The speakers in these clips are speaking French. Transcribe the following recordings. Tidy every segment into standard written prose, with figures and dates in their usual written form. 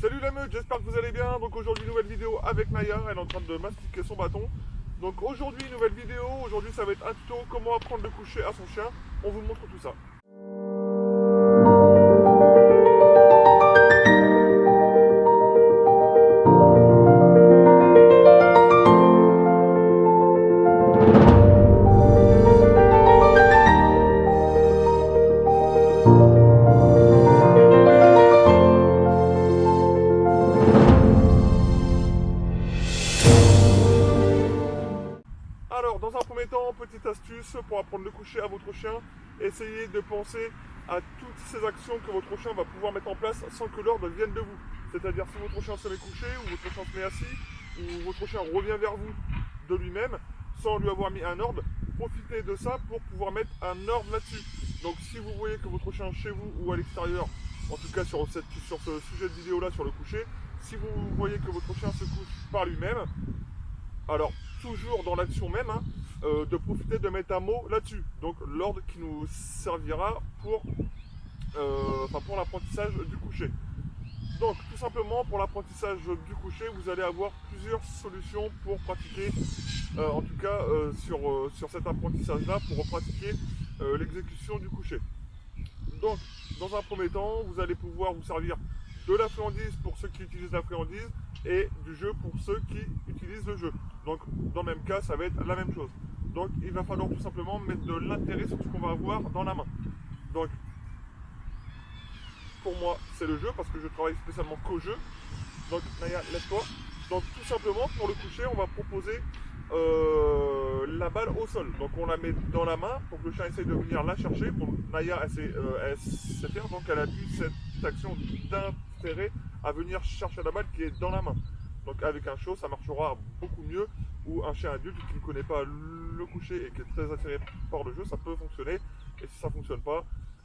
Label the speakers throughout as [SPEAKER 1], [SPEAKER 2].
[SPEAKER 1] Salut la meute, j'espère que vous allez bien. Donc aujourd'hui nouvelle vidéo avec Naya, elle est en train de mastiquer son bâton. Donc aujourd'hui nouvelle vidéo, aujourd'hui ça va être un tuto comment apprendre le coucher à son chien. On vous montre tout ça. Alors, dans un premier temps, petite astuce pour apprendre le coucher à votre chien, essayez de penser à toutes ces actions que votre chien va pouvoir mettre en place sans que l'ordre vienne de vous. C'est-à-dire si votre chien se met couché, ou votre chien se met assis, ou votre chien revient vers vous de lui-même, sans lui avoir mis un ordre, profitez de ça pour pouvoir mettre un ordre là-dessus. Donc si vous voyez que votre chien chez vous ou à l'extérieur, en tout cas sur ce sujet de vidéo là sur le coucher, si vous voyez que votre chien se couche par lui-même, alors toujours dans l'action même, de profiter de mettre un mot là-dessus. Donc l'ordre qui nous servira pour l'apprentissage du coucher. Donc tout simplement pour l'apprentissage du coucher, vous allez avoir plusieurs solutions pour pratiquer, en tout cas sur cet apprentissage-là, pour pratiquer l'exécution du coucher. Donc dans un premier temps, vous allez pouvoir vous servir de la friandise pour ceux qui utilisent la friandise et du jeu pour ceux qui utilisent le jeu. Donc dans le même cas, ça va être la même chose. Donc il va falloir tout simplement mettre de l'intérêt sur ce qu'on va avoir dans la main. Donc pour moi, c'est le jeu parce que je travaille spécialement qu'au jeu. Donc Naya, laisse-toi. Donc tout simplement pour le coucher, on va proposer la balle au sol. Donc on la met dans la main pour que le chien essaye de venir la chercher. Bon, Naya, elle sait faire, donc elle appuie cette action d'intérêt à venir chercher la balle qui est dans la main. Donc avec un chiot, ça marchera beaucoup mieux. Ou un chien adulte qui ne connaît pas le coucher et qui est très attiré par le jeu, ça peut fonctionner. Et si ça ne fonctionne pas,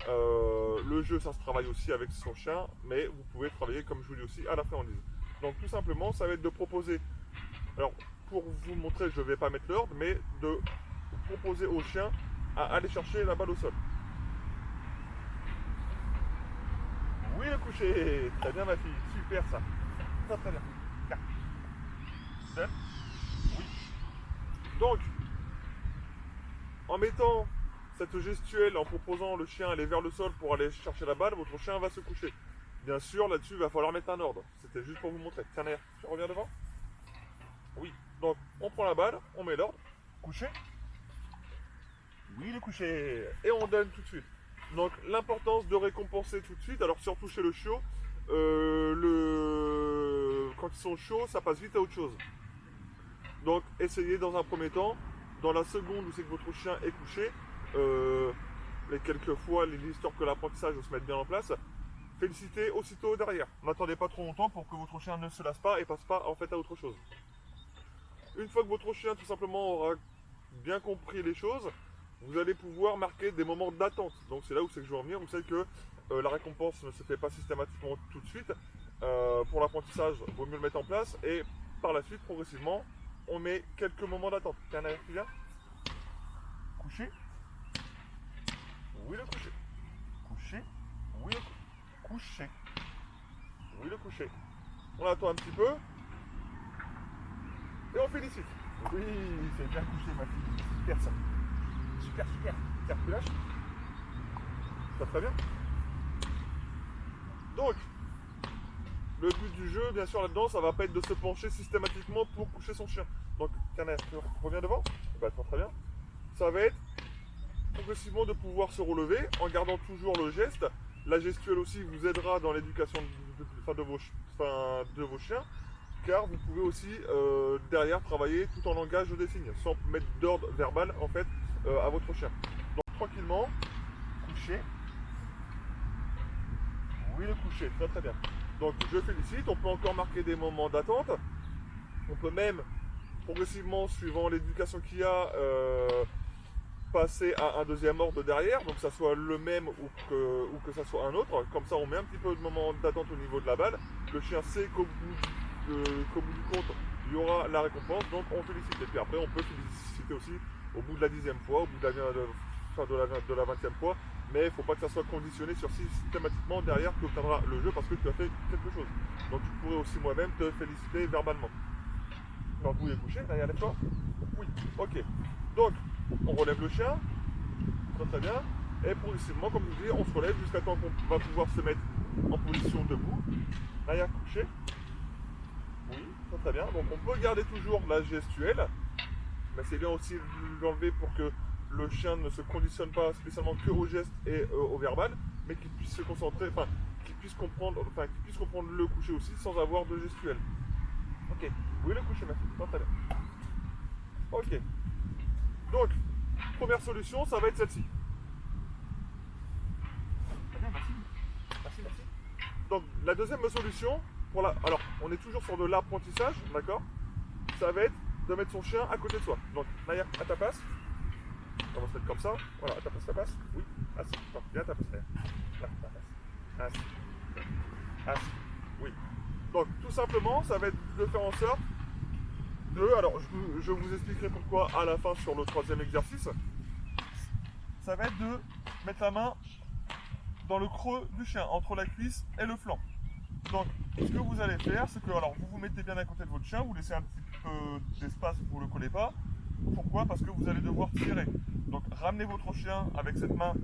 [SPEAKER 1] le jeu, ça se travaille aussi avec son chien, mais vous pouvez travailler, comme je vous dis aussi, à la friandise. Donc tout simplement, ça va être de proposer, alors pour vous montrer, je ne vais pas mettre l'ordre, mais de proposer au chien à aller chercher la balle au sol. Oui, le coucher, très bien ma fille, super ça, très très bien. Donne. Oui. Donc, en mettant cette gestuelle, en proposant le chien aller vers le sol pour aller chercher la balle, votre chien va se coucher. Bien sûr, là-dessus, il va falloir mettre un ordre. C'était juste pour vous montrer. Tiens, Naya, tu reviens devant? Oui. Donc, on prend la balle, on met l'ordre. Coucher. Oui, le coucher. Et on donne tout de suite. Donc, l'importance de récompenser tout de suite. Alors, surtout chez le chiot, quand ils sont chauds, ça passe vite à autre chose. Donc, essayez dans un premier temps. Dans la seconde où c'est que votre chien est couché, les quelques fois, l'histoire que l'apprentissage se mette bien en place, félicitez aussitôt derrière. N'attendez pas trop longtemps pour que votre chien ne se lasse pas et passe pas en fait à autre chose. Une fois que votre chien tout simplement aura bien compris les choses, vous allez pouvoir marquer des moments d'attente. Donc c'est là où c'est que je veux en venir. Vous savez que la récompense ne se fait pas systématiquement tout de suite. Pour l'apprentissage, il vaut mieux le mettre en place et par la suite, progressivement, on met quelques moments d'attente. Tiens, Naya, tu viens? Coucher. Oui, le coucher. Coucher. Oui, le coucher. Oui, le coucher. On attend un petit peu. Et on félicite. Oui, c'est bien couché, ma fille. Super ça. Super, super. Tiens, tu lâches. Ça très bien. Donc, le but du jeu, bien sûr, là-dedans, ça va pas être de se pencher systématiquement pour coucher son chien. Donc, tiens, tu reviens devant. Bah, très bien. Ça va être progressivement de pouvoir se relever en gardant toujours le geste. La gestuelle aussi vous aidera dans l'éducation de vos chiens, car vous pouvez aussi derrière travailler tout en langage des signes, sans mettre d'ordre verbal en fait à votre chien. Donc tranquillement, coucher. Oui, le coucher, très très bien. Donc je félicite, on peut encore marquer des moments d'attente. On peut même progressivement, suivant l'éducation qu'il y a, passer à un deuxième ordre derrière, donc que ça soit le même ou que ça soit un autre. Comme ça on met un petit peu de moment d'attente au niveau de la balle. Le chien sait qu'au bout du compte, il y aura la récompense, donc on félicite. Et puis après on peut féliciter aussi au bout de la 10e fois, au bout de la 20e fois, mais il ne faut pas que ça soit conditionné sur systématiquement derrière que tu obtiendras le jeu parce que tu as fait quelque chose. Donc pourrais aussi moi-même te féliciter verbalement. Donc vous est couché, Naya, d'accord? Oui, ok. Donc, on relève le chien, très bien, et progressivement, comme je vous dis, on se relève jusqu'à temps qu'on va pouvoir se mettre en position debout. Naya, couché. Oui, très bien. Donc on peut garder toujours la gestuelle, mais c'est bien aussi de l'enlever pour que le chien ne se conditionne pas spécialement que au geste et au verbal, mais qu'il puisse se concentrer, qu'il puisse comprendre le coucher aussi sans avoir de gestuelle. Ok. Oui, le coucher, merci. Très bien. Ok. Donc, première solution, ça va être celle-ci. Très bien, merci. Merci, merci. Donc, la deuxième solution, alors, on est toujours sur de l'apprentissage, d'accord? Ça va être de mettre son chien à côté de soi. Donc, Naya, à ta place. On va se mettre comme ça. Voilà, à ta place, Oui. Assis. Non, viens à ta place, Naya. Là, ta place. Assis. Assis. Oui. Donc, tout simplement, ça va être de faire en sorte alors, je vous expliquerai pourquoi à la fin sur le troisième exercice. Ça va être de mettre la main dans le creux du chien, entre la cuisse et le flanc. Donc, ce que vous allez faire, c'est que alors, vous vous mettez bien à côté de votre chien, vous laissez un petit peu d'espace, vous ne le collez pas. Pourquoi? Parce que vous allez devoir tirer. Donc, ramenez votre chien avec cette main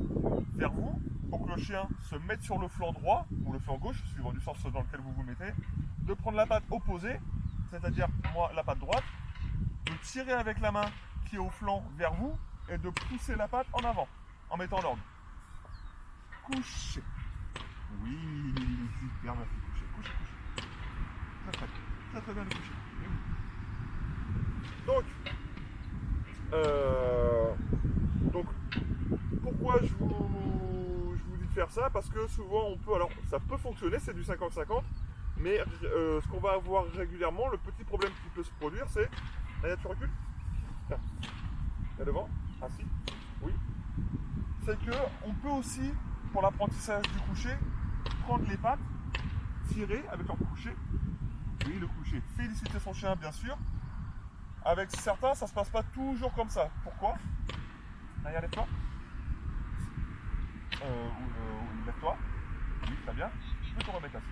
[SPEAKER 1] vers vous, pour que le chien se mette sur le flanc droit, ou le flanc gauche, suivant du sens dans lequel vous vous mettez, de prendre la patte opposée, c'est-à-dire moi la patte droite, de tirer avec la main qui est au flanc vers vous et de pousser la patte en avant en mettant l'ordre. Coucher. Oui, super, merci. Coucher. Très bien le coucher. Donc, pourquoi je vous dis de faire ça? Parce que souvent on peut, alors ça peut fonctionner, c'est du 50-50, mais ce qu'on va avoir régulièrement, le petit problème qui peut se produire, c'est... Naya, tu recules? Tiens, là devant, assis, oui. C'est que on peut aussi, pour l'apprentissage du coucher, prendre les pattes, tirer avec leur coucher. Oui, le coucher. Féliciter son chien, bien sûr. Avec certains, ça se passe pas toujours comme ça. Pourquoi? Naya, lève-toi. Lève-toi. Oui, très bien. Tu peux te remettre assis.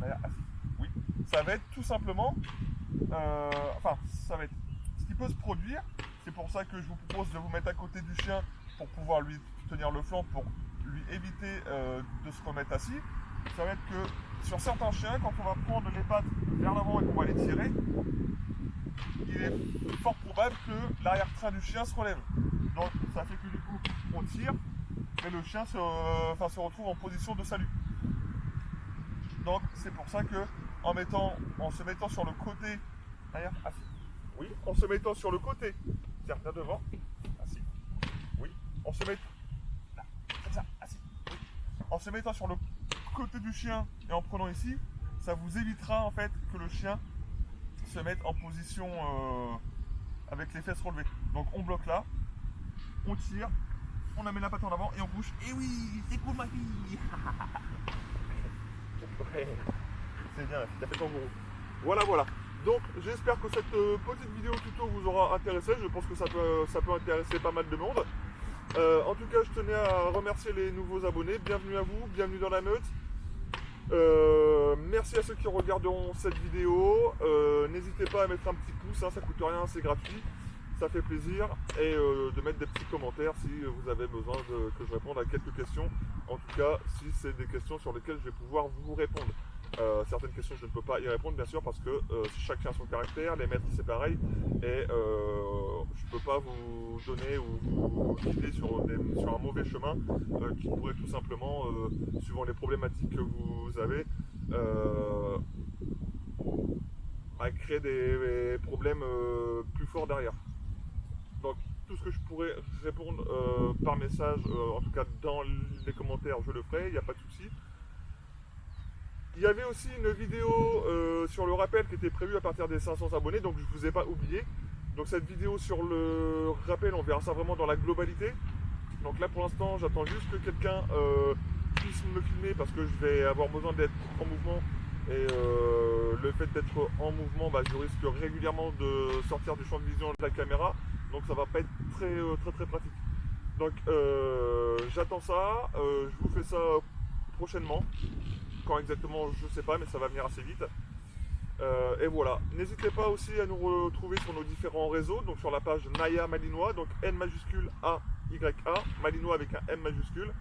[SPEAKER 1] Naya, assis. Oui. Ça va être tout simplement... ça va être... Ce qui peut se produire, c'est pour ça que je vous propose de vous mettre à côté du chien pour pouvoir lui tenir le flanc, pour lui éviter de se remettre assis. Ça va être que sur certains chiens, quand on va prendre les pattes vers l'avant et qu'on va les tirer, il est fort probable que l'arrière-train du chien se relève. Donc ça fait que du coup on tire et le chien se retrouve en position de salut. Donc c'est pour ça que en se mettant sur le côté, derrière, assis. Oui, en se mettant sur le côté, tiens, là devant, assis. Oui, on se met là, comme ça, assis. Oui. En se mettant sur le côté du chien et en prenant ici, ça vous évitera en fait que le chien se mette en position avec les fesses relevées. Donc on bloque là, on tire, on amène la patte en avant et on couche. Et oui, c'est cool ma fille. C'est bien, t'as fait ton gros. Voilà. Donc j'espère que cette petite vidéo tuto vous aura intéressé. Je pense que ça peut intéresser pas mal de monde. En tout cas, je tenais à remercier les nouveaux abonnés. Bienvenue à vous, bienvenue dans la meute. Merci à ceux qui regarderont cette vidéo. N'hésitez pas à mettre un petit pouce, hein, ça coûte rien, c'est gratuit. Ça fait plaisir. Et de mettre des petits commentaires si vous avez besoin que je réponde à quelques questions. En tout cas, si c'est des questions sur lesquelles je vais pouvoir vous répondre. Certaines questions je ne peux pas y répondre bien sûr parce que chacun a son caractère, les maîtres c'est pareil et je ne peux pas vous donner ou vous guider sur un mauvais chemin qui pourrait tout simplement, suivant les problématiques que vous avez, créer des problèmes plus forts derrière. Donc tout ce que je pourrais répondre par message, en tout cas dans les commentaires, je le ferai, il n'y a pas de souci. Il y avait aussi une vidéo sur le rappel qui était prévue à partir des 500 abonnés, donc je ne vous ai pas oublié. Donc cette vidéo sur le rappel, on verra ça vraiment dans la globalité. Donc là pour l'instant, j'attends juste que quelqu'un puisse me filmer parce que je vais avoir besoin d'être en mouvement. Et le fait d'être en mouvement, je risque régulièrement de sortir du champ de vision de la caméra. Donc ça va pas être très pratique. Donc j'attends ça, je vous fais ça prochainement. quand exactement, je sais pas, mais ça va venir assez vite. Et voilà, n'hésitez pas aussi à nous retrouver sur nos différents réseaux, donc sur la page Naya Malinois, donc N majuscule A-Y-A, Malinois avec un M majuscule,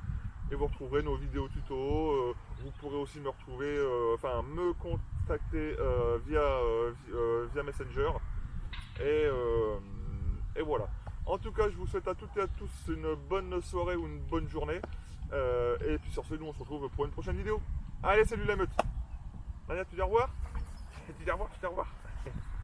[SPEAKER 1] et vous retrouverez nos vidéos tutos. Vous pourrez aussi me retrouver, me contacter via Messenger, et voilà. En tout cas, je vous souhaite à toutes et à tous une bonne soirée ou une bonne journée, et puis sur ce, nous on se retrouve pour une prochaine vidéo. Allez, salut la meute. Naya, tu dis au revoir? Tu dis au revoir, tu dis au revoir.